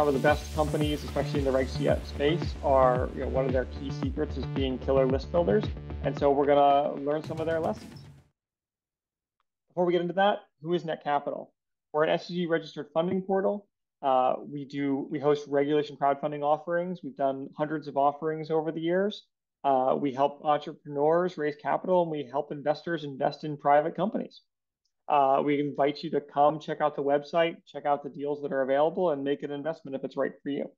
some of the best companies, especially in the Reg C space, are, one of their key secrets is being killer list builders. And so we're gonna learn some of their lessons. Before we get into that, who is Net Capital? We're an SEC registered funding portal. We host regulation crowdfunding offerings. We've done hundreds of offerings over the years. We help entrepreneurs raise capital, and we help investors invest in private companies. We invite you to come check out the website, check out the deals that are available, and make an investment if it's right for you.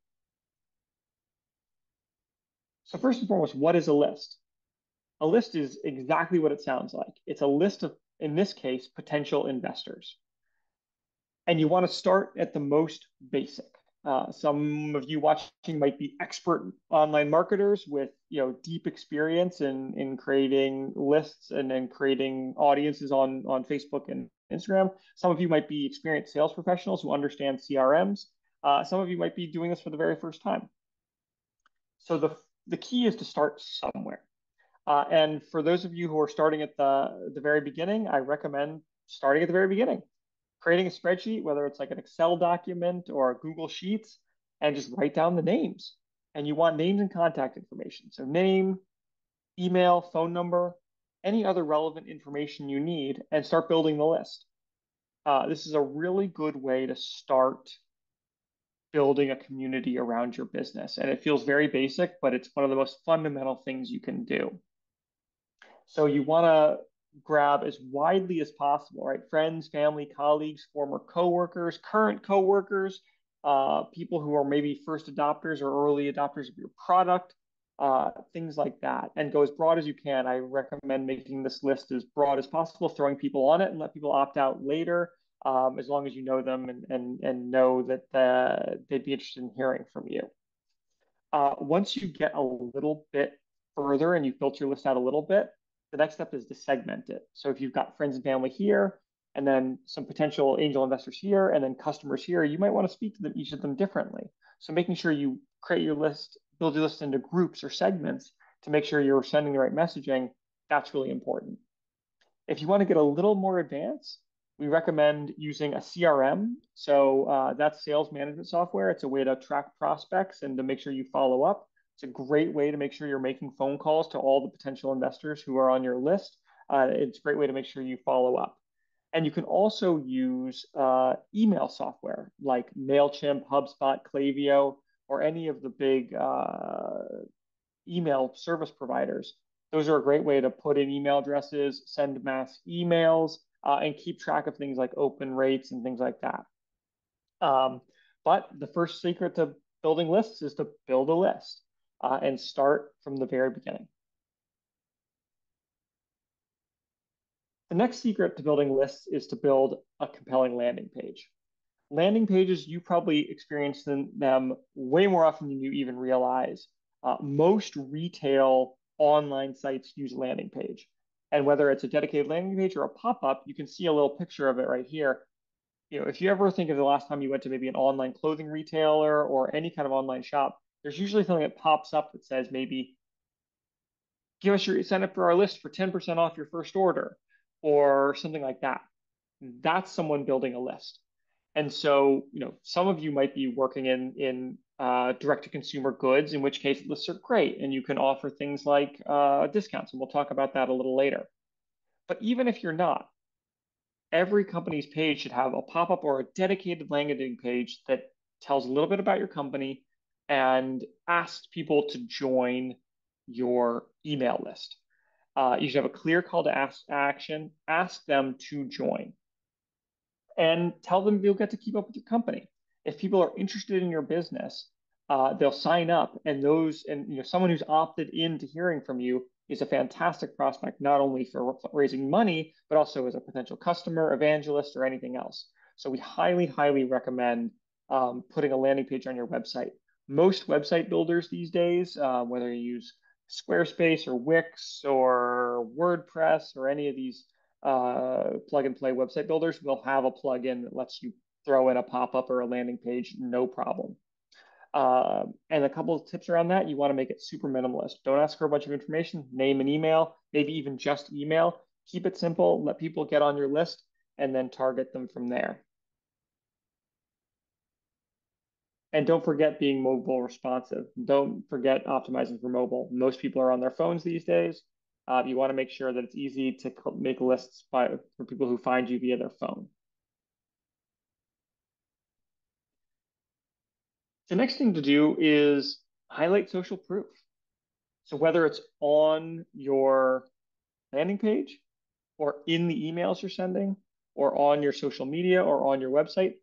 So first and foremost, what is a list? A list is exactly what it sounds like. It's a list of, in this case, potential investors. And you want to start at the most basic. Some of you watching might be expert online marketers with deep experience in creating lists and then creating audiences on Facebook and Instagram. Some of you might be experienced sales professionals who understand CRMs. Some of you might be doing this for the very first time. So the key is to start somewhere. And for those of you who are starting at the very beginning, I recommend starting at the very beginning, creating a spreadsheet, whether it's like an Excel document or Google Sheets, and just write down the names. And you want names and contact information. So name, email, phone number, any other relevant information you need, and start building the list. This is a really good way to start building a community around your business. And it feels very basic, but it's one of the most fundamental things you can do. So you want to grab as widely as possible, right? Friends, family, colleagues, former coworkers, current coworkers, people who are maybe first adopters or early adopters of your product, things like that. And go as broad as you can. I recommend making this list as broad as possible, throwing people on it and let people opt out later, as long as you know them and know that they'd be interested in hearing from you. Once you get a little bit further and you've built your list out a little bit, the next step is to segment it. So if you've got friends and family here, and then some potential angel investors here, and then customers here, you might want to speak to them, each of them differently. So making sure you create your list, build your list into groups or segments to make sure you're sending the right messaging, that's really important. If you want to get a little more advanced, we recommend using a CRM. So that's sales management software. It's a way to track prospects and to make sure you follow up. It's a great way to make sure you're making phone calls to all the potential investors who are on your list. It's a great way to make sure you follow up. And you can also use email software like MailChimp, HubSpot, Klaviyo, or any of the big email service providers. Those are a great way to put in email addresses, send mass emails, and keep track of things like open rates and things like that. But the first secret to building lists is to build a list and start from the very beginning. The next secret to building lists is to build a compelling landing page. Landing pages, you probably experience them way more often than you even realize. Most retail online sites use a landing page. And whether it's a dedicated landing page or a pop-up, you can see a little picture of it right here. If you ever think of the last time you went to maybe an online clothing retailer or any kind of online shop, there's usually something that pops up that says maybe, sign up for our list for 10% off your first order or something like that. That's someone building a list. And so, some of you might be working in direct-to-consumer goods, in which case lists are great, and you can offer things like discounts, and we'll talk about that a little later. But even if you're not, every company's page should have a pop-up or a dedicated landing page that tells a little bit about your company and asks people to join your email list. You should have a clear call to action, ask them to join, and tell them you'll get to keep up with your company. If people are interested in your business, they'll sign up, and someone who's opted into hearing from you is a fantastic prospect, not only for raising money, but also as a potential customer, evangelist, or anything else. So we highly, highly recommend putting a landing page on your website. Most website builders these days, whether you use Squarespace or Wix or WordPress or any of these plug and play website builders, will have a plugin that lets you throw in a pop-up or a landing page, no problem. And a couple of tips around that: you want to make it super minimalist. Don't ask for a bunch of information, name and email, maybe even just email. Keep it simple, let people get on your list, and then target them from there. And don't forget being mobile responsive. Don't forget optimizing for mobile. Most people are on their phones these days. You want to make sure that it's easy to make lists for people who find you via their phone. The next thing to do is highlight social proof. So whether it's on your landing page or in the emails you're sending or on your social media or on your website,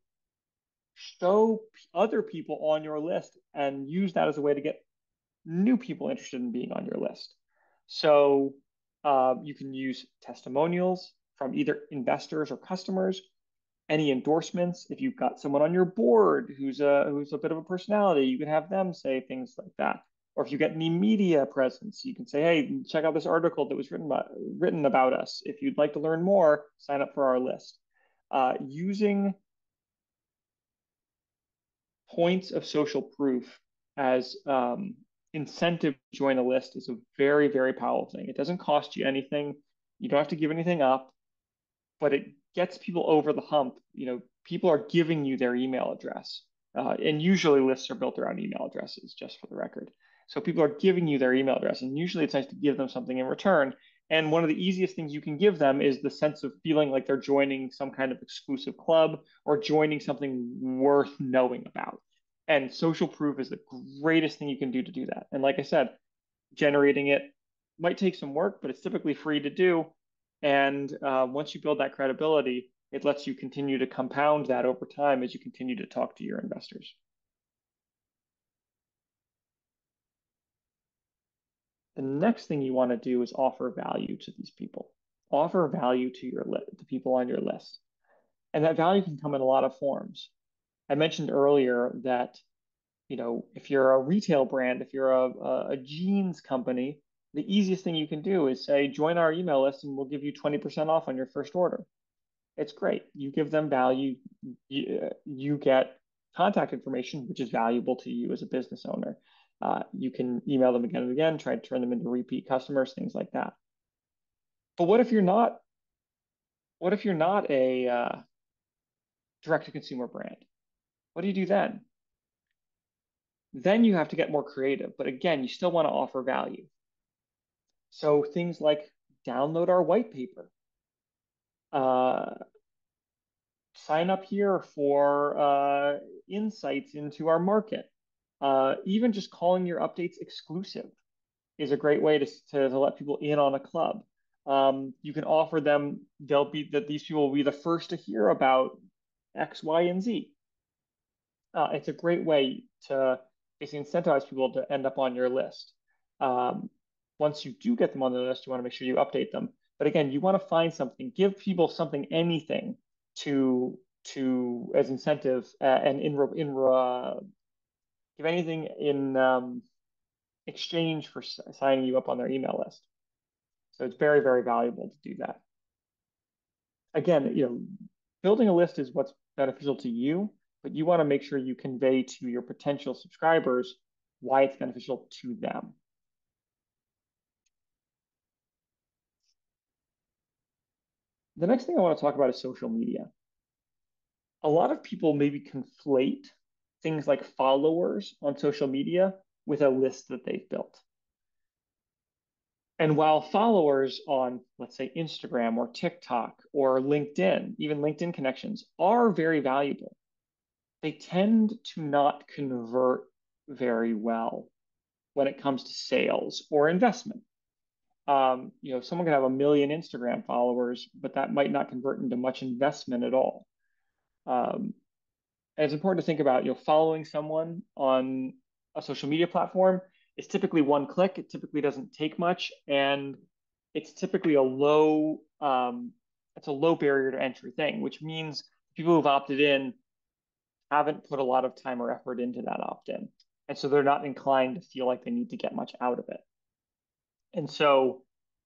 show other people on your list and use that as a way to get new people interested in being on your list. So you can use testimonials from either investors or customers, any endorsements. If you've got someone on your board who's a bit of a personality, you can have them say things like that. Or if you get any media presence, you can say, "Hey, check out this article that was written about us. If you'd like to learn more, sign up for our list." Using points of social proof as incentive to join a list is a very, very powerful thing. It doesn't cost you anything. You don't have to give anything up, but it gets people over the hump. People are giving you their email address. And usually lists are built around email addresses, just for the record. So people are giving you their email address, and usually it's nice to give them something in return. And one of the easiest things you can give them is the sense of feeling like they're joining some kind of exclusive club or joining something worth knowing about. And social proof is the greatest thing you can do that. And like I said, generating it might take some work, but it's typically free to do. And once you build that credibility, it lets you continue to compound that over time as you continue to talk to your investors. The next thing you want to do is offer value to these people. Offer value to the people on your list. And that value can come in a lot of forms. I mentioned earlier that, if you're a retail brand, if you're a jeans company, the easiest thing you can do is say, join our email list and we'll give you 20% off on your first order. It's great. You give them value. You get contact information, which is valuable to you as a business owner. You can email them again and again, try to turn them into repeat customers, things like that. But what if you're not a direct-to-consumer brand? What do you do then? Then you have to get more creative. But again, you still want to offer value. So things like download our white paper, uh, sign up here for insights into our market. Even just calling your updates exclusive is a great way to let people in on a club. You can offer them, these people will be the first to hear about X, Y, and Z. It's a great way to basically incentivize people to end up on your list. Um, Once you do get them on the list, you want to make sure you update them. But again, you want to find something, give people something, anything to as incentive, and give anything in exchange for signing you up on their email list. So it's very, very valuable to do that. Again, building a list is what's beneficial to you, but you want to make sure you convey to your potential subscribers why it's beneficial to them. The next thing I want to talk about is social media. A lot of people maybe conflate things like followers on social media with a list that they've built. And while followers on, let's say, Instagram or TikTok or LinkedIn, even LinkedIn connections, are very valuable, they tend to not convert very well when it comes to sales or investment. Someone can have a million Instagram followers, but that might not convert into much investment at all. Um, and it's important to think about, following someone on a social media platform is typically one click. It typically doesn't take much, and it's typically it's a low barrier to entry thing, which means people who've opted in haven't put a lot of time or effort into that opt-in. And so they're not inclined to feel like they need to get much out of it. And so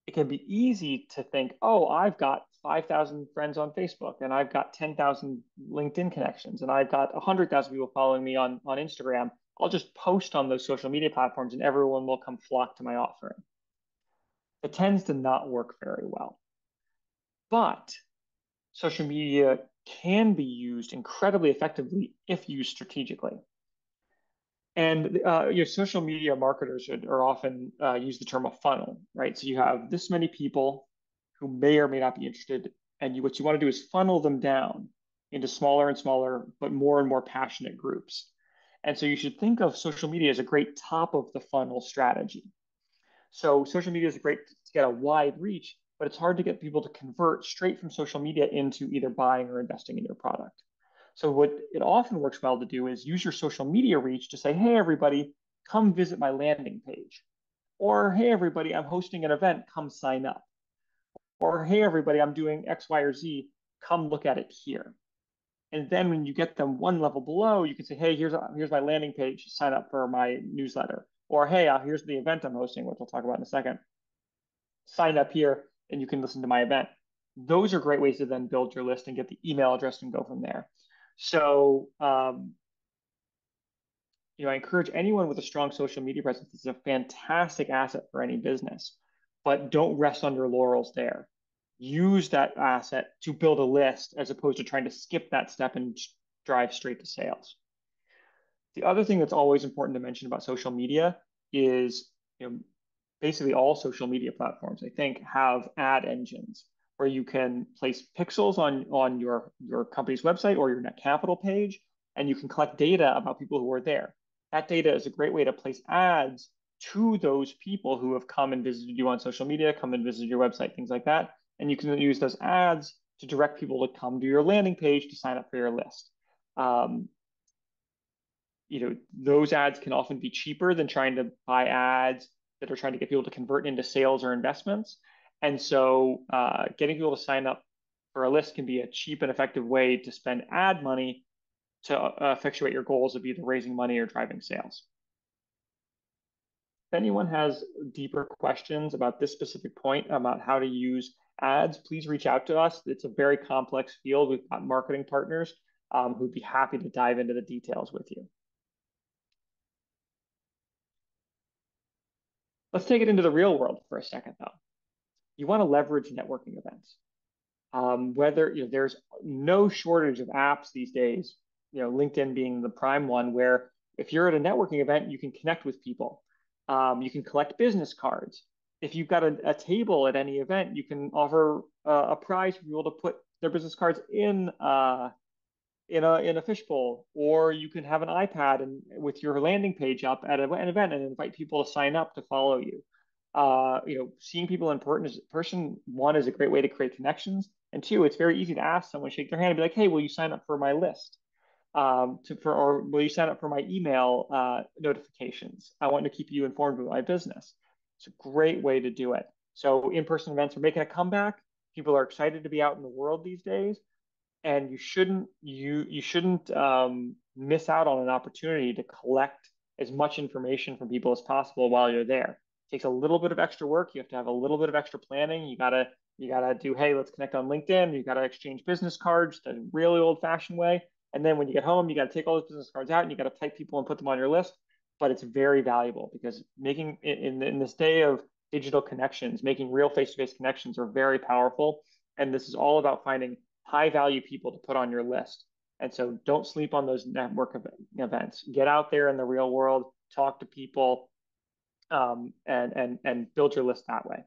it can be easy to think, oh, I've got 5,000 friends on Facebook and I've got 10,000 LinkedIn connections and I've got 100,000 people following me on Instagram. I'll just post on those social media platforms and everyone will come flock to my offering. It tends to not work very well. But social media can be used incredibly effectively if used strategically. And social media marketers are often use the term a funnel, right? So you have this many people who may or may not be interested, and what you want to do is funnel them down into smaller and smaller, but more and more passionate groups. And so you should think of social media as a great top of the funnel strategy. So social media is great to get a wide reach, but it's hard to get people to convert straight from social media into either buying or investing in your product. So what it often works well to do is use your social media reach to say, hey, everybody, come visit my landing page. Or, hey, everybody, I'm hosting an event, come sign up. Or, hey, everybody, I'm doing X, Y, or Z, come look at it here. And then when you get them one level below, you can say, hey, here's my landing page, sign up for my newsletter. Or, hey, here's the event I'm hosting, which we'll talk about in a second. Sign up here and you can listen to my event. Those are great ways to then build your list and get the email address and go from there. So, I encourage anyone with a strong social media presence. It's a fantastic asset for any business, but don't rest on your laurels there. Use that asset to build a list as opposed to trying to skip that step and drive straight to sales. The other thing that's always important to mention about social media is, basically all social media platforms, I think, have ad engines where you can place pixels on your company's website or your Net Capital page, and you can collect data about people who are there. That data is a great way to place ads to those people who have come and visited you on social media, come and visit your website, things like that. And you can use those ads to direct people to come to your landing page to sign up for your list. Um, those ads can often be cheaper than trying to buy ads that are trying to get people to convert into sales or investments. And so getting people to sign up for a list can be a cheap and effective way to spend ad money to effectuate your goals of either raising money or driving sales. If anyone has deeper questions about this specific point about how to use ads, please reach out to us. It's a very complex field. We've got marketing partners who'd be happy to dive into the details with you. Let's take it into the real world for a second, though. You want to leverage networking events. Whether there's no shortage of apps these days, LinkedIn being the prime one, where if you're at a networking event, you can connect with people. You can collect business cards. If you've got a table at any event, you can offer a prize for people to put their business cards in a fishbowl, or you can have an iPad and with your landing page up at an event and invite people to sign up to follow you. Seeing people in person, one, is a great way to create connections, and two, it's very easy to ask someone, shake their hand, and be like, "Hey, will you sign up for my list? Or will you sign up for my email notifications? I want to keep you informed of my business." It's a great way to do it. So in-person events are making a comeback. People are excited to be out in the world these days, and you shouldn't miss out on an opportunity to collect as much information from people as possible while you're there. It takes a little bit of extra work. You have to have a little bit of extra planning. You gotta do, hey, let's connect on LinkedIn. You gotta exchange business cards the really old-fashioned way. And then when you get home, you gotta take all those business cards out and you gotta type people and put them on your list. But it's very valuable because making in this day of digital connections, making real face-to-face connections are very powerful. And this is all about finding high value people to put on your list. And so don't sleep on those network events. Get out there in the real world, talk to people, and build your list that way.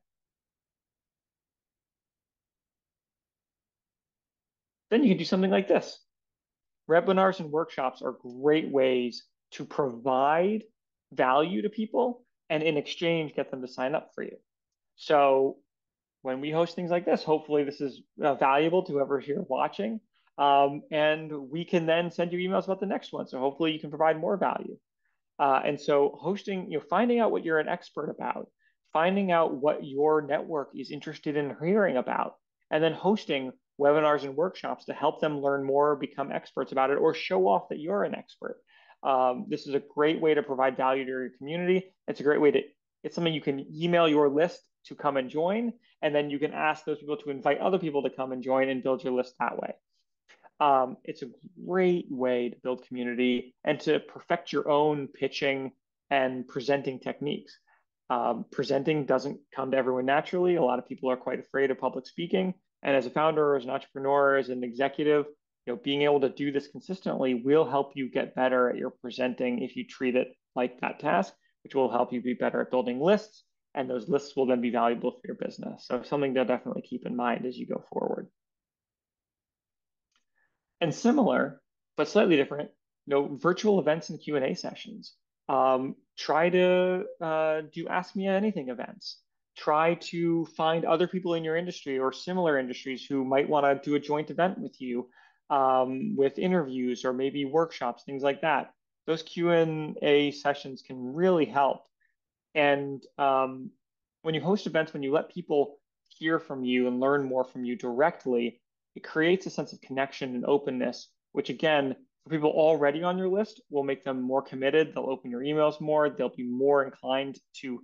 Then you can do something like this. Webinars and workshops are great ways to provide value to people and in exchange get them to sign up for you. So when we host things like this, hopefully this is valuable to whoever's here watching. And we can then send you emails about the next one. So hopefully you can provide more value. And so hosting, finding out what you're an expert about, finding out what your network is interested in hearing about, and then hosting webinars and workshops to help them learn more, become experts about it, or show off that you're an expert. This is a great way to provide value to your community. It's something you can email your list to come and join, and then you can ask those people to invite other people to come and join and build your list that way. It's a great way to build community and to perfect your own pitching and presenting techniques. Presenting doesn't come to everyone naturally. A lot of people are quite afraid of public speaking. And as a founder, as an entrepreneur, as an executive, being able to do this consistently will help you get better at your presenting if you treat it like that task, which will help you be better at building lists, and those lists will then be valuable for your business. So something to definitely keep in mind as you go forward. And similar, but slightly different, virtual events and Q&A sessions. Try to do Ask Me Anything events. Try to find other people in your industry or similar industries who might want to do a joint event with you, with interviews or maybe workshops, things like that. Those Q&A sessions can really help. And when you host events, when you let people hear from you and learn more from you directly, it creates a sense of connection and openness, which again, for people already on your list, will make them more committed. They'll open your emails more. They'll be more inclined to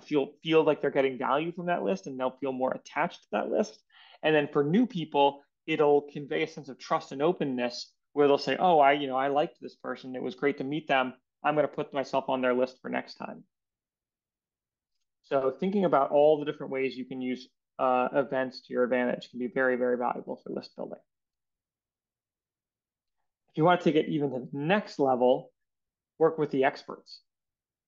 feel like they're getting value from that list, and they'll feel more attached to that list. And then for new people, it'll convey a sense of trust and openness where they'll say, "Oh, I liked this person. It was great to meet them. I'm going to put myself on their list for next time." So thinking about all the different ways you can use events to your advantage can be very, very valuable for list building. If you want to take it even to the next level, work with the experts.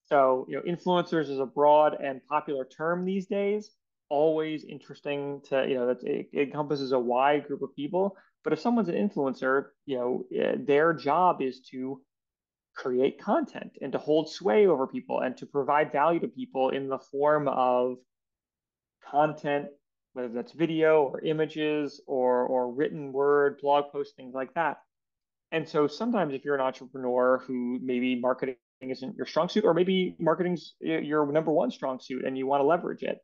So, influencers is a broad and popular term these days. Always interesting to, that it encompasses a wide group of people. But if someone's an influencer, their job is to create content and to hold sway over people and to provide value to people in the form of content, whether that's video or images or written word, blog posts, things like that. And so sometimes if you're an entrepreneur who maybe marketing isn't your strong suit, or maybe marketing's your number one strong suit and you want to leverage it,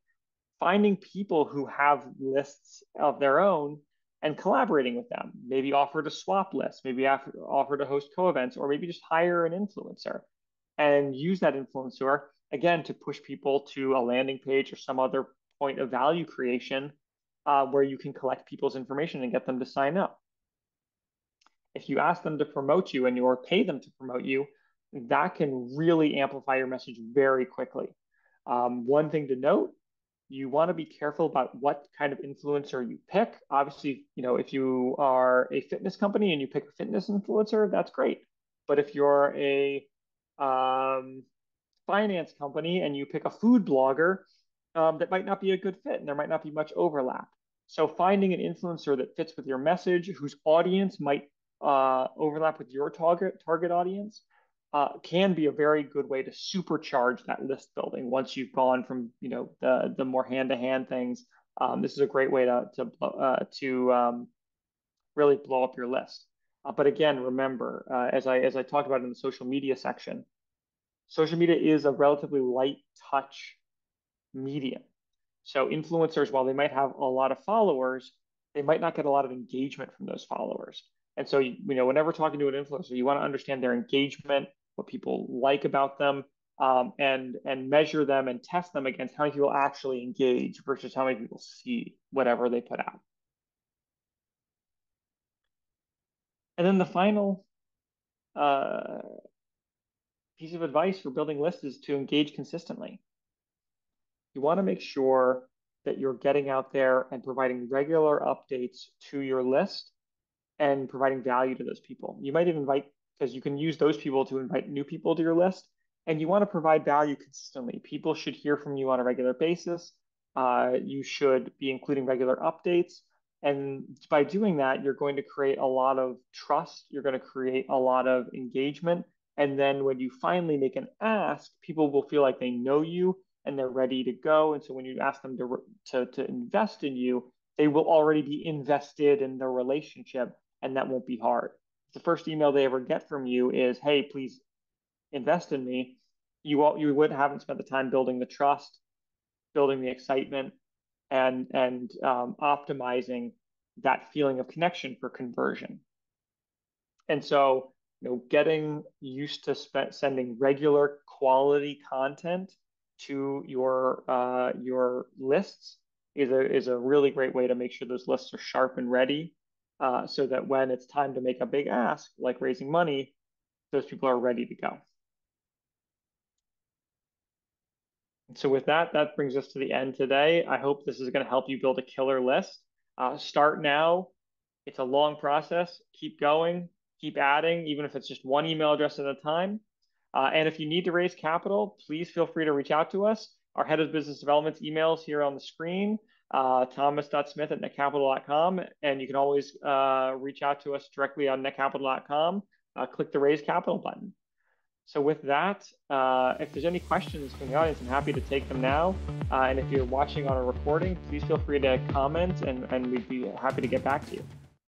finding people who have lists of their own and collaborating with them, maybe offer to swap lists, maybe offer to host co-events, or maybe just hire an influencer and use that influencer again to push people to a landing page or some other point of value creation where you can collect people's information and get them to sign up. If you ask them to promote you and you or pay them to promote you, that can really amplify your message very quickly. One thing to note, you want to be careful about what kind of influencer you pick. Obviously, if you are a fitness company and you pick a fitness influencer, that's great. But if you're a um, finance company and you pick a food blogger, that might not be a good fit and there might not be much overlap. So finding an influencer that fits with your message, whose audience might overlap with your target audience, can be a very good way to supercharge that list building once you've gone from the more hand to hand things. This is a great way to really blow up your list. But again, remember, as I talked about in the social media section, social media is a relatively light touch medium. So influencers, while they might have a lot of followers, they might not get a lot of engagement from those followers. And so, whenever talking to an influencer, you want to understand their engagement, what people like about them, and measure them and test them against how many people actually engage versus how many people see whatever they put out. And then the final uh, piece of advice for building lists is to engage consistently. You want to make sure that you're getting out there and providing regular updates to your list and providing value to those people. You might even invite, because you can use those people to invite new people to your list, and you want to provide value consistently. People should hear from you on a regular basis. You should be including regular updates. And by doing that, you're going to create a lot of trust. You're going to create a lot of engagement. And then when you finally make an ask, people will feel like they know you and they're ready to go. And so when you ask them to invest in you, they will already be invested in the relationship, and that won't be hard. If the first email they ever get from you is, "Hey, please invest in me," you would haven't spent the time building the trust, building the excitement, and optimizing that feeling of connection for conversion. And so, getting used to sending regular quality content to your lists is a really great way to make sure those lists are sharp and ready, so that when it's time to make a big ask, like raising money, those people are ready to go. So with that, that brings us to the end today. I hope this is going to help you build a killer list. Start now. It's a long process. Keep going, keep adding, even if it's just one email address at a time. And if you need to raise capital, please feel free to reach out to us. Our head of business development's email is here on the screen, thomas.smith@netcapital.com. And you can always reach out to us directly on netcapital.com. Click the raise capital button. So with that, if there's any questions from the audience, I'm happy to take them now. And if you're watching on a recording, please feel free to comment and we'd be happy to get back to you.